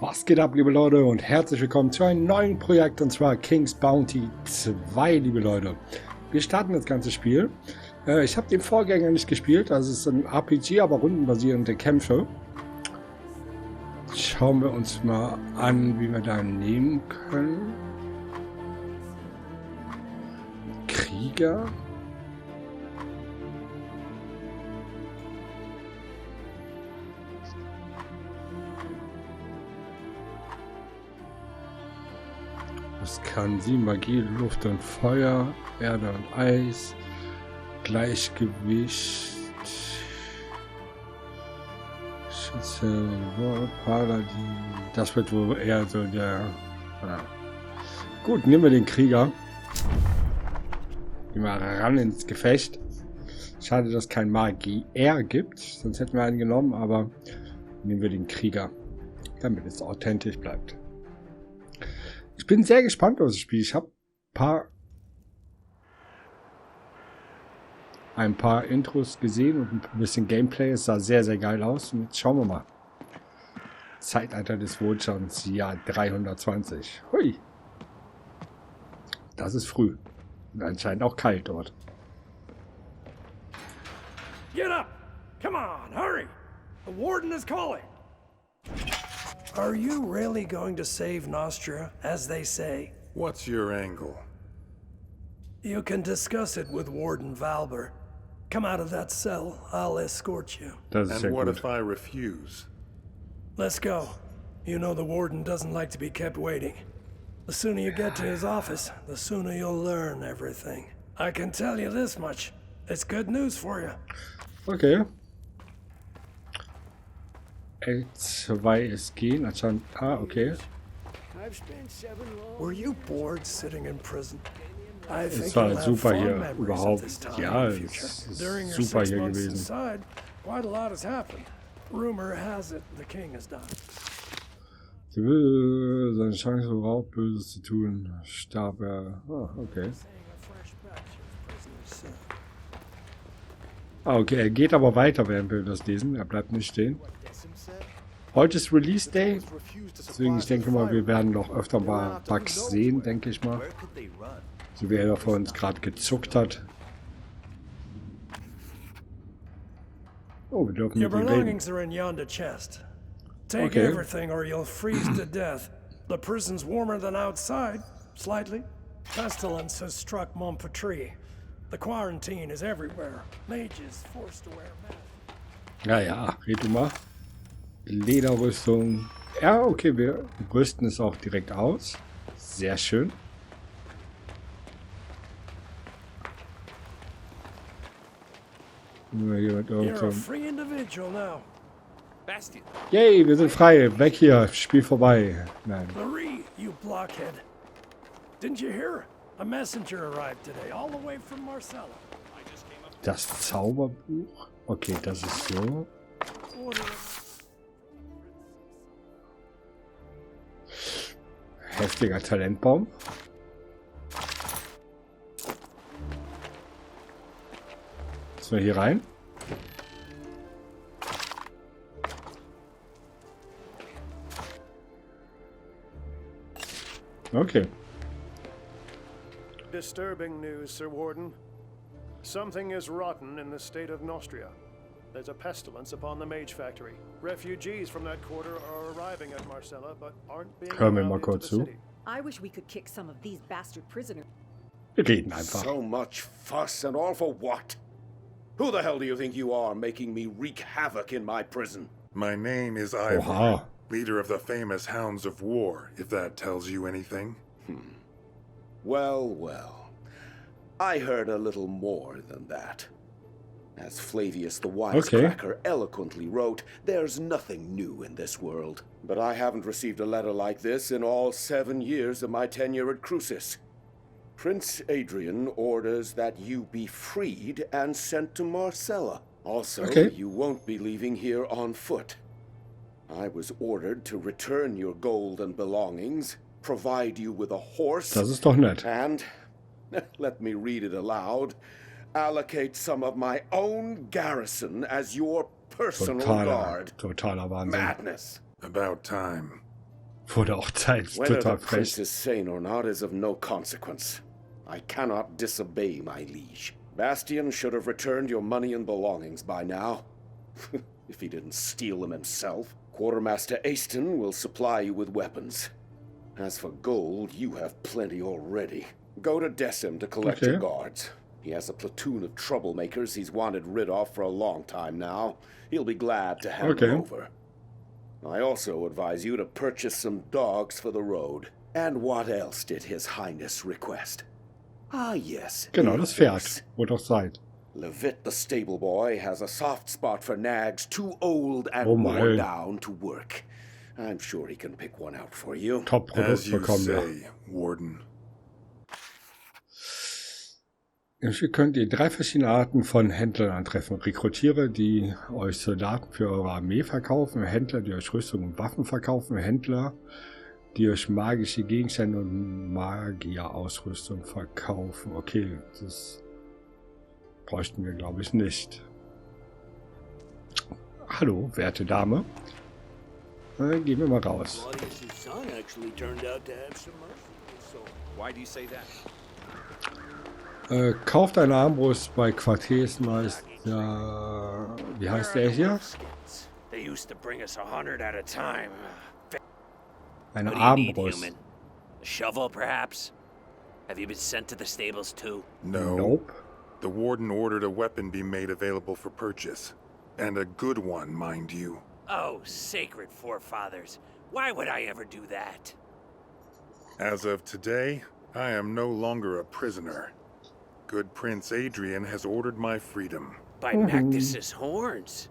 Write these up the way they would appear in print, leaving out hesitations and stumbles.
Was geht ab, liebe Leute, und herzlich willkommen zu einem neuen Projekt, und zwar King's Bounty 2, liebe Leute. Wir starten das ganze Spiel. Ich habe den Vorgänger nicht gespielt, also es ist ein RPG, aber rundenbasierende Kämpfe. Schauen wir uns mal an, wie wir da nehmen können. Krieger. Was kann sie? Magie, Luft und Feuer, Erde und Eis, Gleichgewicht, Schütze, Paladin. Das wird wohl eher so der... Ja. Gut, nehmen wir den Krieger. Gehen wir ran ins Gefecht. Schade, dass es kein GER gibt, sonst hätten wir einen genommen, aber nehmen wir den Krieger, damit es authentisch bleibt. Ich bin sehr gespannt auf das Spiel. Ich habe ein paar Intros gesehen und ein bisschen Gameplay. Es sah sehr, sehr geil aus. Und jetzt schauen wir mal. Zeitalter des Wohlstands, Jahr 320. Hui. Das ist früh. Und anscheinend auch kalt dort. Get up! Come on, hurry! The warden is calling! Are you really going to save Nostria, as they say? What's your angle? You can discuss it with Warden Valber. Come out of that cell, I'll escort you. And what if I refuse? Let's go. You know the warden doesn't like to be kept waiting. The sooner you get to his office, the sooner you'll learn everything. I can tell you this much. It's good news for you. Okay. L2 ist gehen, anscheinend. Ah, okay. Were you bored sitting in prison? Es war super hier überhaupt. Ja, es ist super hier gewesen. Quite a lot has happened. Rumor has it the king is done. Sie will seine Chance überhaupt Böses zu tun. Starb er. Ah, okay. Ah, okay, er geht aber weiter, während wir das lesen. Er bleibt nicht stehen. Heute ist Release Day, deswegen ich denke mal, wir werden noch öfter mal Bugs sehen, denke ich mal. So wie er vor uns gerade gezuckt hat. Oh, wir dürfen mit ihm reden. Take everything or you'll freeze to death. The prison's warmer than outside, slightly. Pestilence has struck Montpetrie. The quarantine is everywhere. Mages forced to wear masks. Ja, ja, red du mal. Lederrüstung. Ja, okay, wir rüsten es auch direkt aus. Sehr schön. Yay, wir sind frei. Weg hier. Spiel vorbei. Nein. Marie, you blockhead. Didn't you hear? A messenger arrived today, all the way from Marcella. Das Zauberbuch? Okay, das ist so. Heftiger Talentbaum. Müssen wir hier rein? Okay. Disturbing news, Sir Warden. Something is rotten in the state of Nostria. There's a pestilence upon the mage factory. Refugees from that quarter are arriving at Marcella, but aren't being allowed into the city. I wish we could kick some of these bastard prisoners. Wir reden einfach. So much fuss and all for what? Who the hell do you think you are, making me wreak havoc in my prison? My name is Ivor, Oha. leader of the famous Hounds of War, if that tells you anything. Well, well. I heard a little more than that. As Flavius the Wisecracker eloquently wrote, there's nothing new in this world. But I haven't received a letter like this in all 7 years of my tenure at Crucis. Prince Adrian orders that you be freed and sent to Marcella. Also, you won't be leaving here on foot. I was ordered to return your gold and belongings, provide you with a horse, Das ist doch nett. and, let me read it aloud, allocate some of my own garrison as your personal guard. Totaler Wahnsinn. Madness. About time. Wurde auch Zeit. Whether the Total prince frech. is sane or not is of no consequence. I cannot disobey my liege. Bastian should have returned your money and belongings by now. If he didn't steal them himself. Quartermaster Aston will supply you with weapons. As for gold, you have plenty already. Go to Decim to collect your guards. He has a platoon of troublemakers he's wanted rid of for a long time now. He'll be glad to hand them over. I also advise you to purchase some dogs for the road. And what else did His Highness request? Ah, yes. Genau, das Pferd. Wo doch seid. Levitt the stable boy has a soft spot for nags too old and Oh worn my. down to work. I'm sure he can pick one out for you. Top-Produkt As you bekommen wir. say, Warden. Im Spiel könnt ihr 3 verschiedene Arten von Händlern antreffen. Rekrutiere, die euch Soldaten für eure Armee verkaufen, Händler, die euch Rüstung und Waffen verkaufen, Händler, die euch magische Gegenstände und Magierausrüstung verkaufen. Okay, das bräuchten wir, glaube ich, nicht. Hallo, werte Dame. Gehen wir mal raus. Kauft eine Armbrust bei Quartiersmeister. Wie heißt der hier? Eine Armbrust. A shovel, perhaps? Have you been sent to the stables too? No. Nope. The warden ordered a weapon be made available for purchase. And a good one, mind you. Oh, sacred forefathers. Why would I ever do that? As of today, I am no longer a prisoner. Good Prince Adrian has ordered my freedom. By Mactus's horns.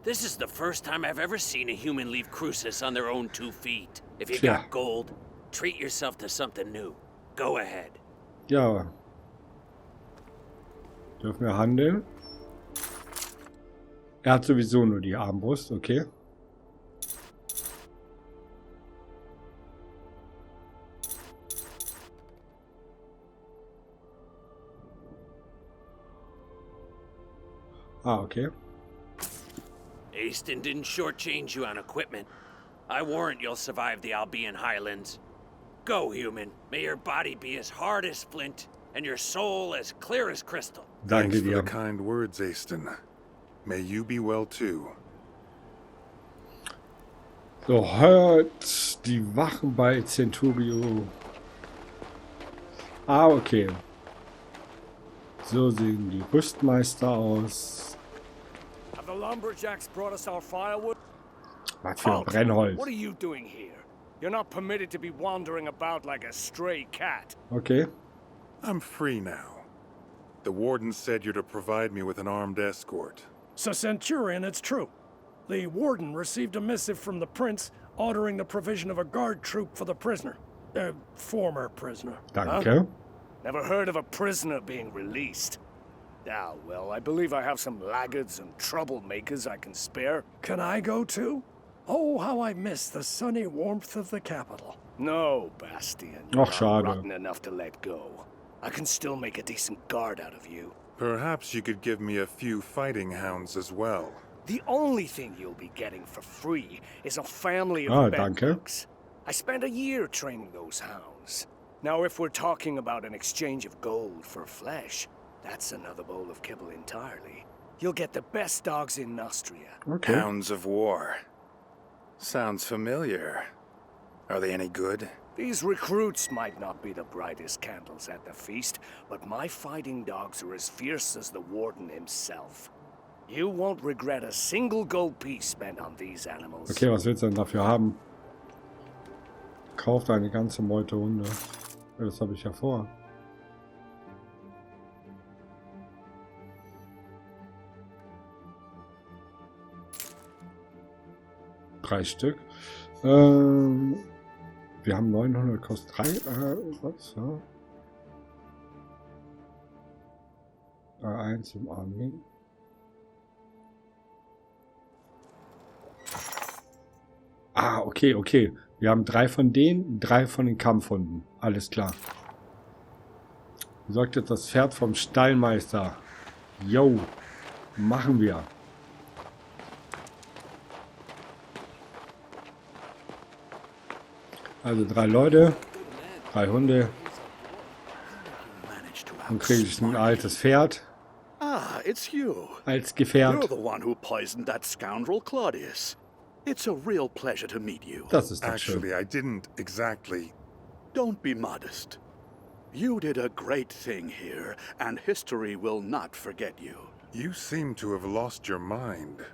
This is the first time I've ever seen a human leave Crucis on their own 2 feet. If you got gold, treat yourself to something new. Go ahead. Ja. Dürfen wir handeln? Er hat sowieso nur die Armbrust, okay. Ah, okay. Aston didn't shortchange you on equipment. I warrant you'll survive the Albion Highlands. Go, human. May your body be as hard as flint, and your soul as clear as crystal. Danke Thanks for dir. the kind words, Aston. May you be well too. So, hört die Wachen bei Centurio. Ah, okay. So sehen die Rüstmeister aus. Have the lumberjacks brought us our firewood? Was für ein Brennholz. What are you doing here? You're not permitted to be wandering about like a stray cat. Okay. I'm free now. The warden said you're to provide me with an armed escort. So, Centurion, it's true. The warden received a missive from the prince ordering the provision of a guard troop for the prisoner. Former prisoner. Danke. Never heard of a prisoner being released. Ah, well, I believe I have some laggards and troublemakers I can spare. Can I go too? Oh, how I miss the sunny warmth of the capital. No, Bastian, you're Och, not schade. rotten enough to let go. I can still make a decent guard out of you. Perhaps you could give me a few fighting hounds as well. The only thing you'll be getting for free is a family Ah, of danke. bedbugs. I spent a year training those hounds. Now, if we're talking about an exchange of gold for flesh, that's another bowl of kibble entirely. You'll get the best dogs in Nostria. Okay. Hounds of War. Sounds familiar. Are they any good? These recruits might not be the brightest candles at the feast, but my fighting dogs are as fierce as the warden himself. You won't regret a single gold piece spent on these animals. Okay, was willst du denn dafür haben? Kauft eine ganze Meute Hunde. Ja, das habe ich ja vor. Drei Stück. Wir haben 900, kostet 3. Was? Ja. A1 im Armee. Ah, okay, okay. Wir haben 3 von denen, 3 von den Kampfhunden. Alles klar. Besorgt jetzt das Pferd vom Stallmeister. Yo, machen wir. Also 3 Leute, 3 Hunde. Dann kriege ich ein altes Pferd Ah, it's you. als You're Gefährt. the one who poisoned that scoundrel Claudius. It's a real pleasure to meet you. Das ist doch schön. Actually, I didn't exactly. Don't be modest. You did a great thing here, and history will not forget you. You seem to have lost your mind.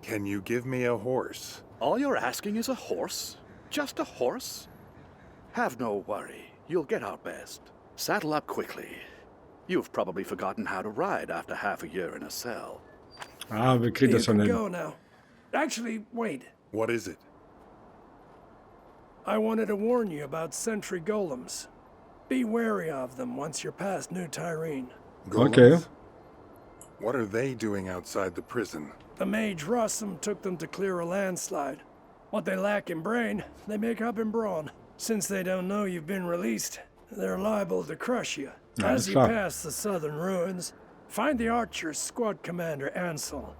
Can you give me a horse? All you're asking is a horse? Just a horse? Have no worry. You'll get our best. Saddle up quickly. You've probably forgotten how to ride after half a year in a cell. Ah, wir kriegen You das schon can hin. go now. Actually, wait. What is it? I wanted to warn you about sentry golems. Be wary of them once you're past New Tyrene. Okay. Golems? What are they doing outside the prison? The mage Rossum took them to clear a landslide. What they lack in brain, they make up in brawn. Since they don't know you've been released, they're liable to crush you. Alles As you klar. pass the southern ruins, find the Archer's squad commander, Ansel.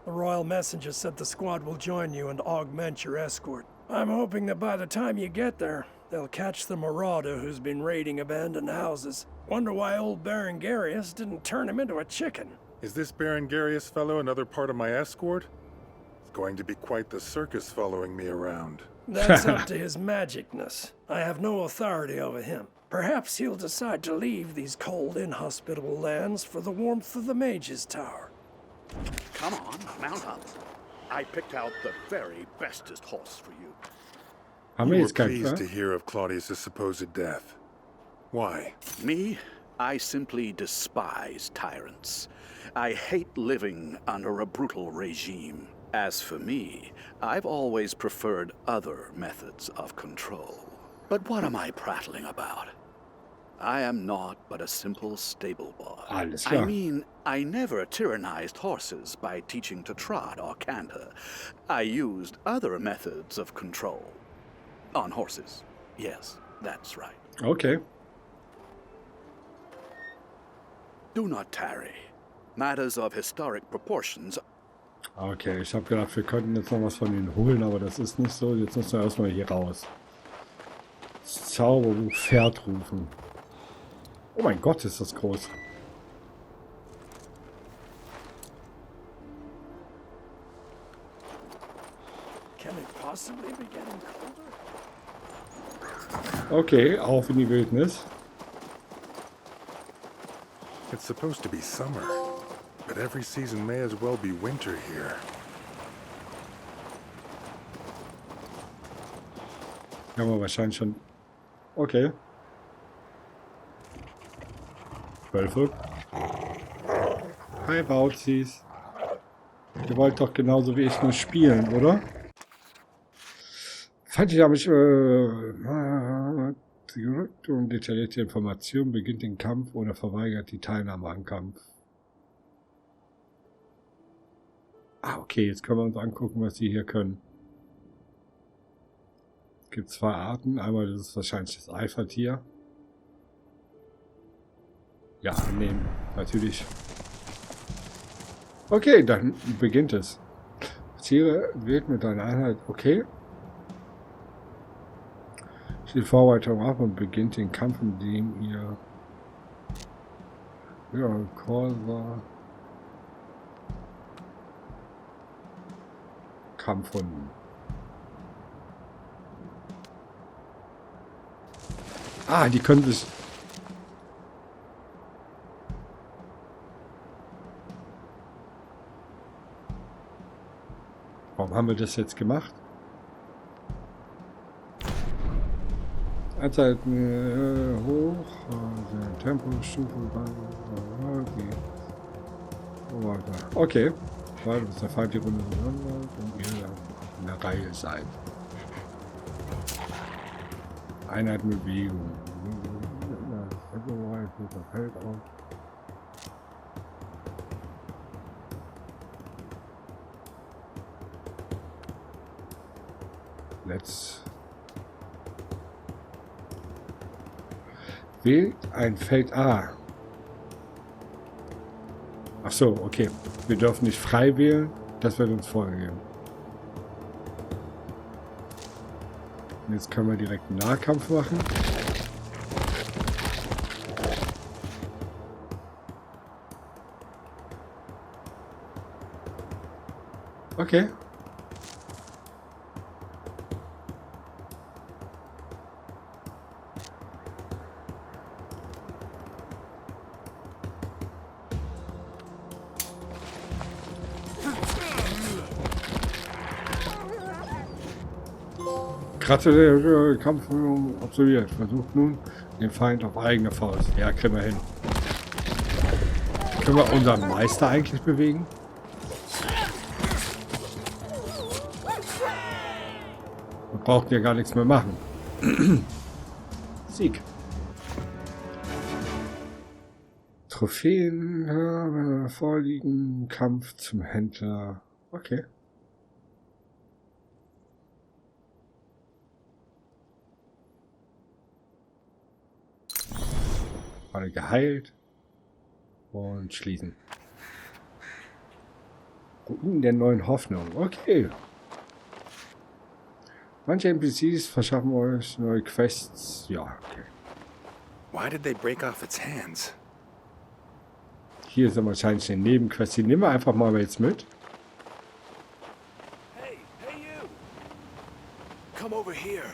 The royal messenger said the squad will join you and augment your escort. I'm hoping that by the time you get there, they'll catch the marauder who's been raiding abandoned houses. Wonder why old Baron Garius didn't turn him into a chicken. Is this Baron Garius fellow another part of my escort? It's going to be quite the circus following me around. That's up to his magicness. I have no authority over him. Perhaps he'll decide to leave these cold, inhospitable lands for the warmth of the Mage's Tower. Come on, mount up. I picked out the very bestest horse for you. Haben wir You were jetzt kein pleased to Pferd? hear of Claudius' supposed death. Why? Me? I simply despise tyrants. I hate living under a brutal regime. As for me, I've always preferred other methods of control. But what am I prattling about? I am naught but a simple stable boy. Alles I klar. mean, I never tyrannized horses by teaching to trot or canter. I used other methods of control. On horses. Yes, that's right. Okay. Do not tarry. Matters of historic proportions. Okay, ich habe gedacht, wir könnten jetzt noch was von ihnen holen, aber das ist nicht so. Jetzt müssen wir erstmal hier raus. Das Zauberbuch Pferd rufen. Oh mein Gott, ist das groß. Can it possibly be getting colder? Okay, auf in die Wildnis. It's supposed to be summer, but every season may as well be winter here. Haben wir wahrscheinlich schon... Okay. Wölfe. Hi, Bauzis. Ihr wollt doch genauso wie ich nur spielen, oder? Falls ich habe ich gerückt und detaillierte Informationen, beginnt den Kampf oder verweigert die Teilnahme am Kampf. Ah, okay, jetzt können wir uns angucken, was sie hier können. Es gibt 2 Arten. Einmal, das ist wahrscheinlich das Eifertier. Ja, annehmen. Natürlich. Okay, dann beginnt es. Tiere wählt mit einer Einheit. Okay. Steht Vorbereitung ab und beginnt den Kampf, in dem ihr... Ja, Korsa... Kampfhunden. Ah, die können sich... Warum haben wir das jetzt gemacht? Einzeiten hoch, Tempostufe, okay. Warte, bis der Feind die Runde und ihr in der Reihe seid. Einheit mit Bewegung. Feld auf. Let's wählt ein Feld A. Ach so, okay. Wir dürfen nicht frei wählen. Das wird uns vorgegeben. Jetzt können wir direkt einen Nahkampf machen. Okay. Kratze der Kampfführung absolviert. Versucht nun den Feind auf eigene Faust. Ja, kriegen wir hin. Können wir unseren Meister eigentlich bewegen? Wir brauchen ja gar nichts mehr machen. Sieg. Trophäen vorliegen. Kampf zum Händler. Okay. Alle geheilt. Und schließen. Ruinen der neuen Hoffnung. Okay. Manche NPCs verschaffen euch neue Quests. Ja, okay. Why did they break off its hands? Hier ist dann wahrscheinlich eine Nebenquest. Die nehmen wir einfach mal jetzt mit. Hey you! Come over here.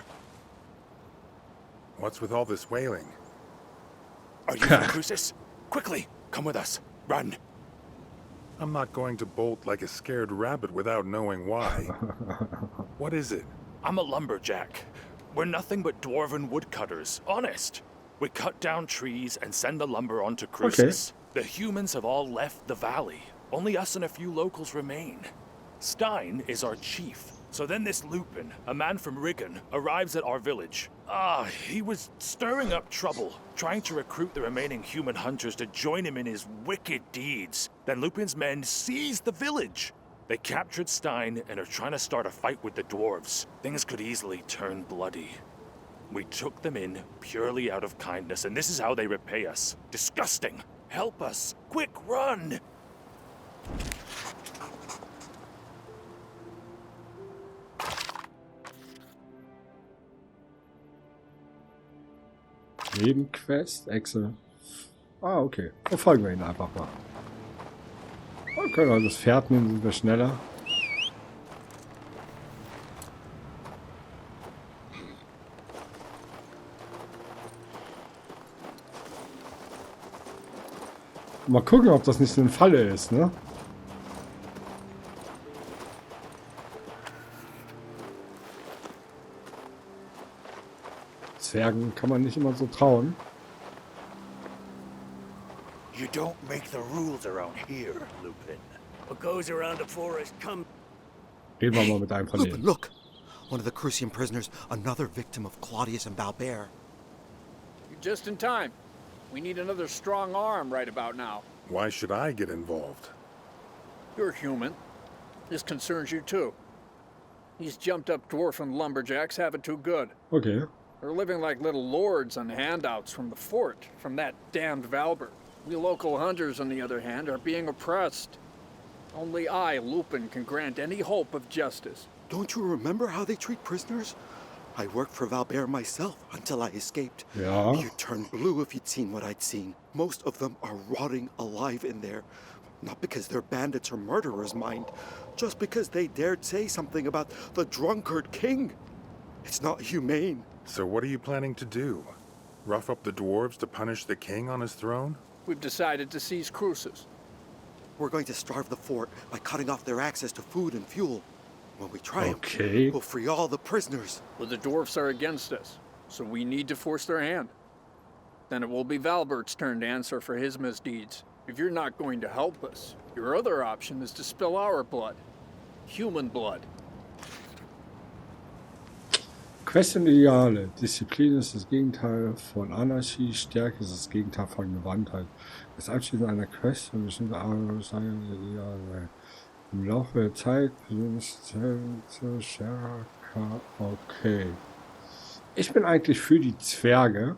What's with all this wailing? Are you from Crucis? Quickly, come with us. Run. I'm not going to bolt like a scared rabbit without knowing why. What is it? I'm a lumberjack. We're nothing but dwarven woodcutters, honest. We cut down trees and send the lumber onto Crucis. The humans have all left the valley. Only us and a few locals remain. Stein is our chief. So then this Lupin, a man from Riggin, arrives at our village. He was stirring up trouble, trying to recruit the remaining human hunters to join him in his wicked deeds. Then Lupin's men seized the village. They captured Stein and are trying to start a fight with the dwarves. Things could easily turn bloody. We took them in purely out of kindness, and this is how they repay us. Disgusting! Help us! Quick, run! Nebenquest, Excel. Okay. Verfolgen wir ihn einfach mal. Wir können also das Pferd nehmen, sind wir schneller. Mal gucken, ob das nicht so eine Falle ist, ne? Zwergen kann man nicht immer so trauen. You don't make the rules around here, Lupin. What goes around the forest comes. Reden wir mal mit einem von Lupin, denen. look! One of the Crucian prisoners, another victim of Claudius and Balbert. You're just in time. We need another strong arm right about now. Why should I get involved? You're human. This concerns you too. These jumped up dwarfen lumberjacks have it too good. Okay. They're living like little lords on handouts from the fort, from that damned Valbert. We local hunters, on the other hand, are being oppressed. Only I, Lupin, can grant any hope of justice. Don't you remember how they treat prisoners? I worked for Valbert myself until I escaped. Ja. You'd turn blue if you'd seen what I'd seen. Most of them are rotting alive in there. Not because they're bandits or murderers, mind. Just because they dared say something about the drunkard king. It's not humane. So what are you planning to do? Rough up the dwarves to punish the king on his throne? We've decided to seize Crucis. We're going to starve the fort by cutting off their access to food and fuel. When we triumph, Okay. we'll free all the prisoners. But the dwarfs are against us, so we need to force their hand. Then it will be Valbert's turn to answer for his misdeeds. If you're not going to help us, your other option is to spill our blood. Human blood. Quest und Ideale. Disziplin ist das Gegenteil von Anarchie. Stärke ist das Gegenteil von Gewandtheit. Das Abschließen einer Quest und bestimmte Ideale. Im Laufe der Zeit zu stärker. Okay. Ich bin eigentlich für die Zwerge.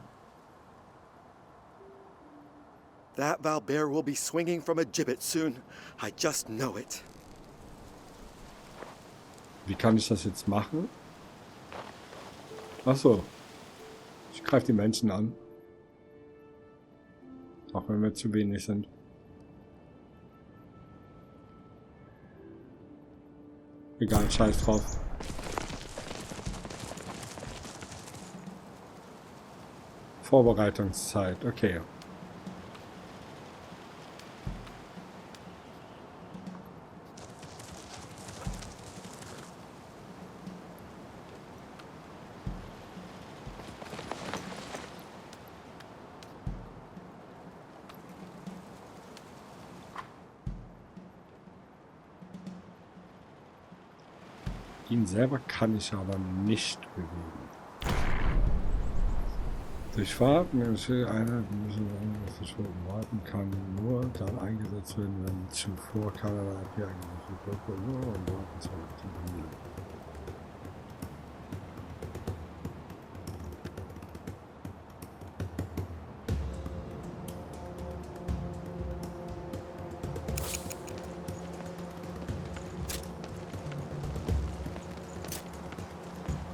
That Valbert will be swinging from a gibbet soon. I just know it. Wie kann ich das jetzt machen? Ach so. Ich greife die Menschen an. Auch wenn wir zu wenig sind. Egal, scheiß drauf. Vorbereitungszeit, okay. Ihn selber kann ich aber nicht bewegen. Durch Warten empfiehlt einer, die verschwunden warten kann, nur dann eingesetzt werden, wenn zuvor keinerlei eingesetzt wird. Nur und warten zu aktivieren.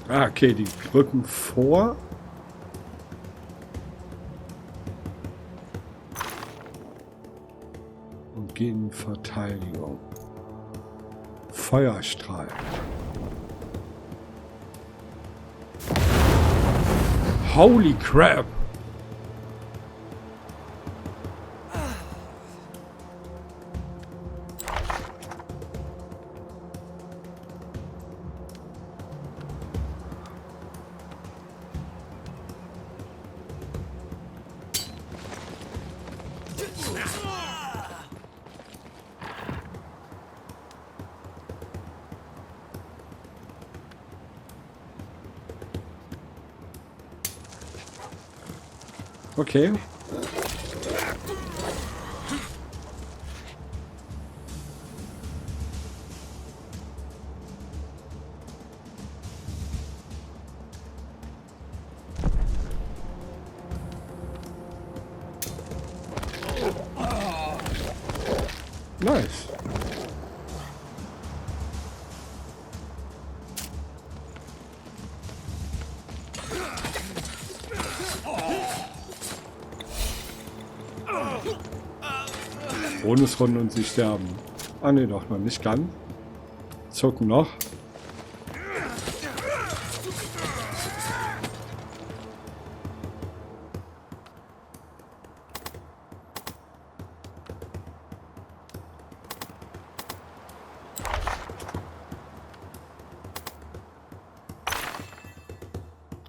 Ah, okay, die drücken vor. Und gehen in Verteidigung. Feuerstrahl. Holy crap! Okay. Nice. Bonusrunden und sie sterben. Ah ne, doch noch nicht ganz. Zucken noch.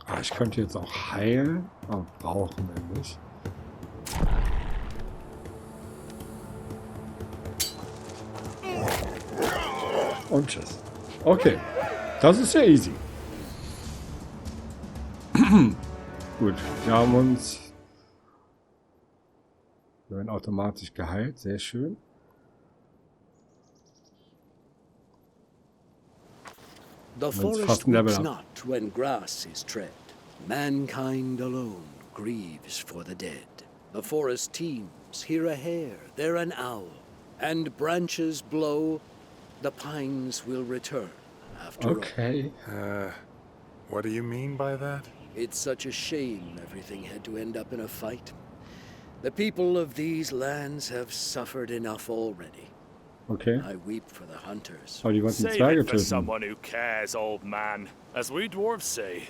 Ah, ich könnte jetzt auch heilen, aber brauchen wir nicht. Und tschüss. Okay. Das ist ja easy. Gut. Wir haben uns... Wir werden automatisch geheilt. Sehr schön. The forest weeps not when grass is tread. Mankind alone grieves for the dead. The forest teems, here a hare, there an owl, and branches blow. The pines will return after all. What do you mean by that? It's such a shame everything had to end up in a fight. The people of these lands have suffered enough already. Okay. I weep for the hunters. Oh, die wollten Save Zwerge it for töten. someone who cares, old man. As we dwarves say,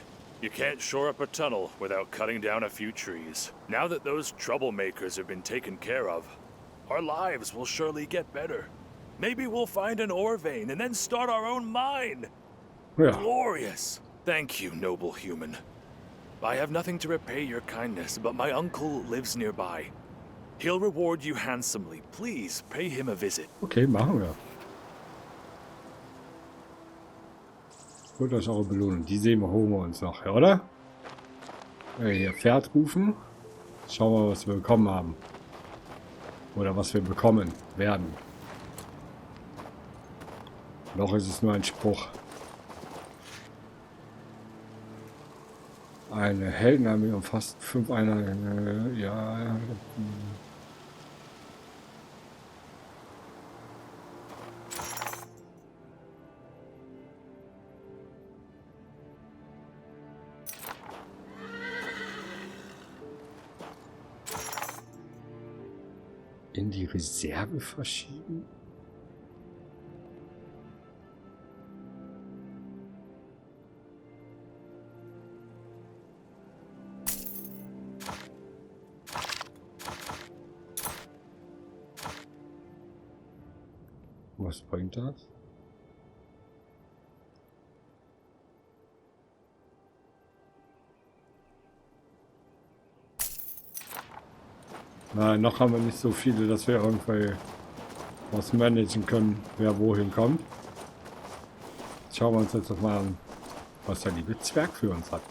you can't shore up a tunnel without cutting down a few trees. Now that those troublemakers have been taken care of, our lives will surely get better. Maybe we'll find an ore vein and then start our own mine. Ja. Glorious. Thank you, noble human. I have nothing to repay your kindness, but my uncle lives nearby. He'll reward you handsomely. Please pay him a visit. Okay, machen wir. Holt euch eure Belohnung. Die sehen wir, holen wir uns noch, oder? Hier Pferd rufen. Schauen wir mal, was wir bekommen haben. Oder was wir bekommen werden. Noch ist es nur ein Spruch. Eine Heldenarmee umfasst 5 Einheiten. Ja. In die Reserve verschieben? Was bringt das? Nein, noch haben wir nicht so viele, dass wir irgendwie was managen können, wer wohin kommt. Jetzt schauen wir uns jetzt mal an, was der liebe Zwerg für uns hat.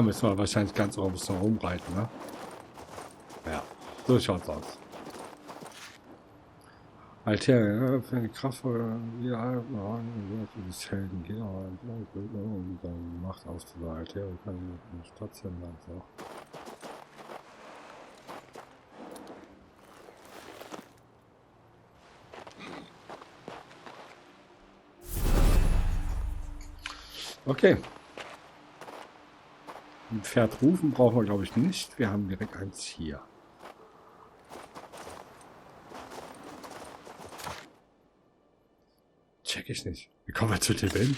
Müssen wir wahrscheinlich ganz oben so rumreiten, ne? Ja, so schaut's aus. Alter, ja, für eine Kraft ja, das Helden geht und dann macht aus dieser Alter kann eine Stadt sein, auch. Okay. Ein Pferd rufen brauchen wir, glaube ich, nicht. Wir haben direkt eins hier. Check ich nicht. Wie kommen wir zu dem hin?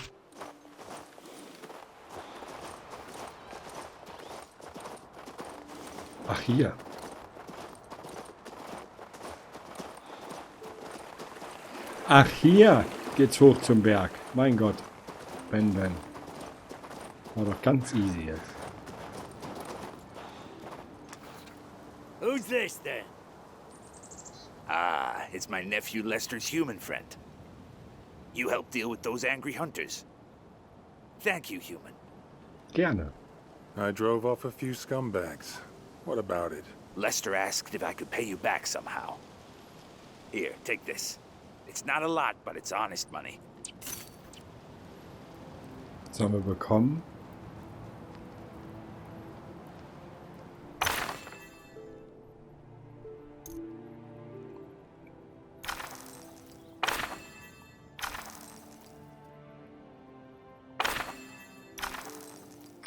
Ach, hier. Ach, hier geht's hoch zum Berg. Mein Gott. Ben. War doch ganz easy jetzt. Who's this, then? Ah, it's my nephew Lester's human friend. You helped deal with those angry hunters. Thank you, human. Gerne. I drove off a few scumbags. What about it? Lester asked if I could pay you back somehow. Here, take this. It's not a lot, but it's honest money. Was haben wir bekommen?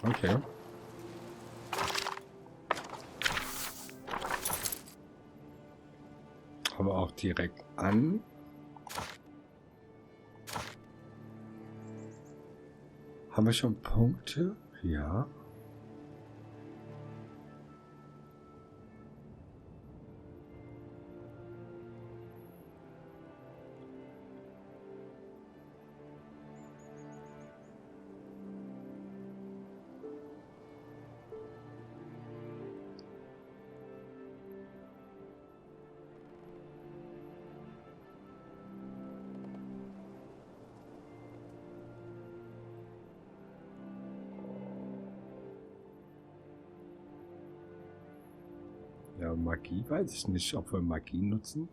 Okay. Aber auch direkt an. Haben wir schon Punkte? Ja. Ja, Magie weiß ich nicht, ob wir Magie nutzen.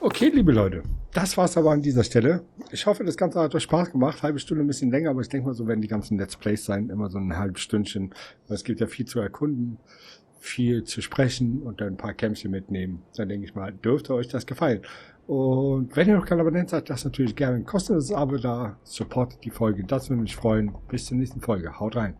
Okay, liebe Leute, das war's aber an dieser Stelle. Ich hoffe, das Ganze hat euch Spaß gemacht. Halbe Stunde ein bisschen länger, aber ich denke mal, so werden die ganzen Let's Plays sein. Immer so ein halbes Stündchen. Es gibt ja viel zu erkunden, viel zu sprechen und dann ein paar Kämpfchen mitnehmen. Dann denke ich mal, dürfte euch das gefallen. Und wenn ihr noch kein Abonnent seid, lasst natürlich gerne ein kostenloses Abo da. Supportet die Folge, das würde mich freuen. Bis zur nächsten Folge. Haut rein.